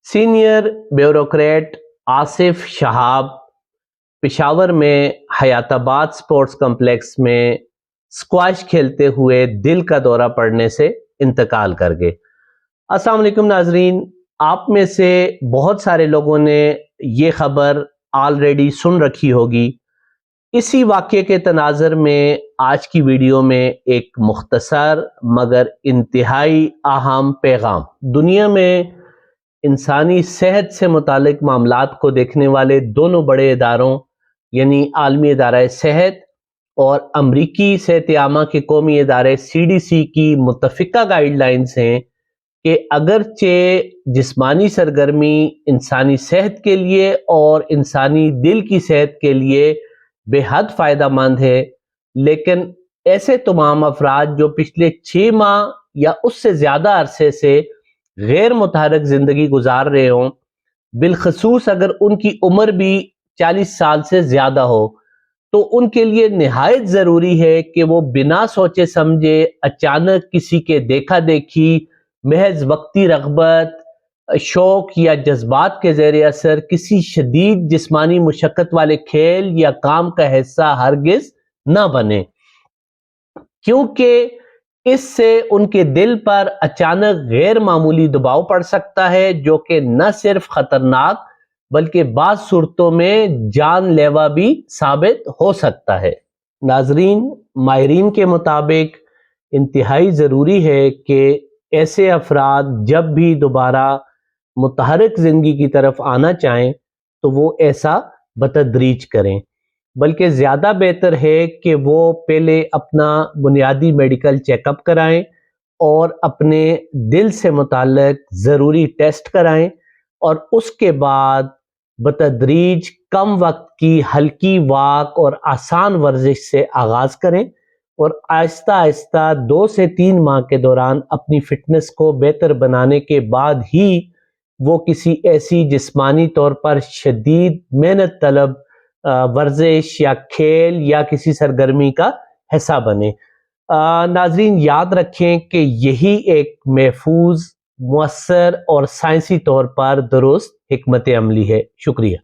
Senior bureaucrat Asif شہاب پشاور میں حیات آباد سپورٹس کمپلیکس میں اسکواش کھیلتے ہوئے دل کا دورہ پڑنے سے انتقال کر گئے۔ السلام علیکم ناظرین، آپ میں سے بہت سارے لوگوں نے یہ خبر آلریڈی سن رکھی ہوگی۔ اسی واقعے کے تناظر میں آج کی ویڈیو میں ایک مختصر مگر انتہائی اہم پیغام، دنیا میں انسانی صحت سے متعلق معاملات کو دیکھنے والے دونوں بڑے اداروں یعنی عالمی ادارہ صحت اور امریکی صحت عامہ کے قومی ادارے CDC کی متفقہ گائیڈ لائنز ہیں کہ اگرچہ جسمانی سرگرمی انسانی صحت کے لیے اور انسانی دل کی صحت کے لیے بے حد فائدہ مند ہے، لیکن ایسے تمام افراد جو پچھلے 6 ماہ یا اس سے زیادہ عرصے سے غیر متحرک زندگی گزار رہے ہوں، بالخصوص اگر ان کی عمر بھی 40 سال سے زیادہ ہو، تو ان کے لیے نہایت ضروری ہے کہ وہ بنا سوچے سمجھے اچانک کسی کے دیکھا دیکھی، محض وقتی رغبت، شوق یا جذبات کے زیر اثر کسی شدید جسمانی مشقت والے کھیل یا کام کا حصہ ہرگز نہ بنے، کیونکہ اس سے ان کے دل پر اچانک غیر معمولی دباؤ پڑ سکتا ہے جو کہ نہ صرف خطرناک بلکہ بعض صورتوں میں جان لیوا بھی ثابت ہو سکتا ہے۔ ناظرین، ماہرین کے مطابق انتہائی ضروری ہے کہ ایسے افراد جب بھی دوبارہ متحرک زندگی کی طرف آنا چاہیں تو وہ ایسا بتدریج کریں، بلکہ زیادہ بہتر ہے کہ وہ پہلے اپنا بنیادی میڈیکل چیک اپ کرائیں اور اپنے دل سے متعلق ضروری ٹیسٹ کرائیں، اور اس کے بعد بتدریج کم وقت کی ہلکی واک اور آسان ورزش سے آغاز کریں، اور آہستہ آہستہ 2 سے 3 ماہ کے دوران اپنی فٹنس کو بہتر بنانے کے بعد ہی وہ کسی ایسی جسمانی طور پر شدید محنت طلب ورزش یا کھیل یا کسی سرگرمی کا حصہ بنے۔ ناظرین، یاد رکھیں کہ یہی ایک محفوظ، مؤثر اور سائنسی طور پر درست حکمت عملی ہے۔ شکریہ۔